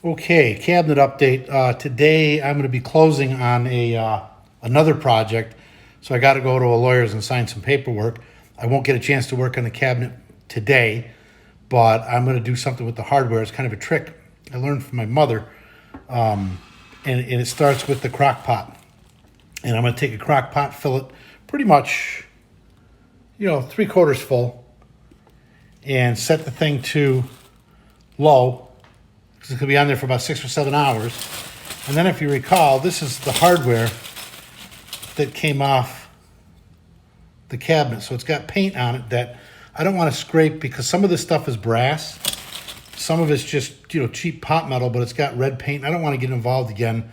Okay, cabinet update. Today I'm going to be closing on another project, so I got to go to a lawyer's and sign some paperwork. I won't get a chance to work on the cabinet today, but I'm going to do something with the hardware. It's kind of a trick I learned from my mother, and it starts with the crock pot. And I'm going to take a crock pot, fill it pretty much, 3/4 full, and set the thing to low. It's going to be on there for about 6 or 7 hours. And then if you recall, this is the hardware that came off the cabinet. So it's got paint on it that I don't want to scrape because some of this stuff is brass. Some of it's just, cheap pot metal, but it's got red paint. I don't want to get involved again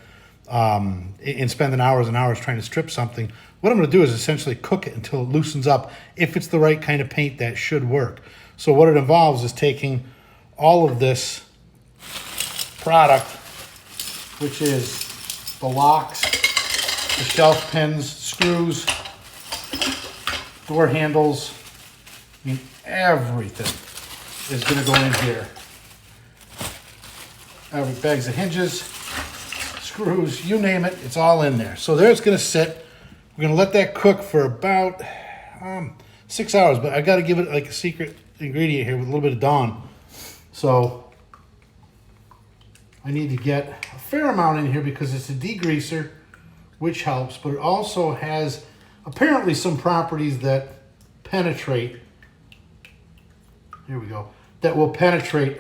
in spending hours and hours trying to strip something. What I'm going to do is essentially cook it until it loosens up. If it's the right kind of paint, that should work. So what it involves is taking all of this product, which is the locks, the shelf pins, screws, door handles. I mean, everything is going to go in here. Bags of hinges, screws, you name it, it's all in there. So there it's going to sit. We're going to let that cook for about 6 hours, but I got to give it like a secret ingredient here with a little bit of Dawn. So I need to get a fair amount in here because it's a degreaser, which helps, but it also has apparently some properties that penetrate. Here we go. That will penetrate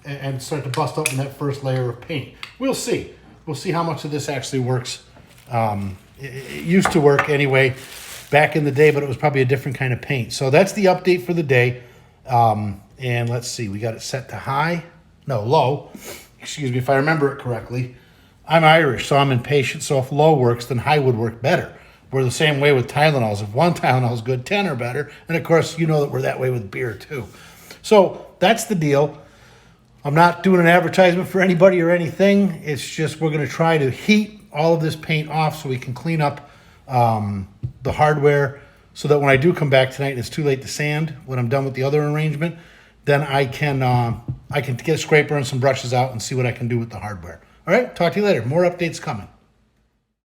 and start to bust open that first layer of paint. We'll see. We'll see how much of this actually works. It used to work anyway back in the day, but it was probably a different kind of paint. So that's the update for the day. And let's see, we got it set to low. Excuse me, if I remember it correctly. I'm Irish, so I'm impatient. So if low works, then high would work better. We're the same way with Tylenols. If one Tylenol is good, 10 are better. And of course, you know that we're that way with beer too. So that's the deal. I'm not doing an advertisement for anybody or anything. It's just we're going to try to heat all of this paint off so we can clean up the hardware so that when I do come back tonight and it's too late to sand, when I'm done with the other arrangement, then I can get a scraper and some brushes out and see what I can do with the hardware. All right, talk to you later. More updates coming.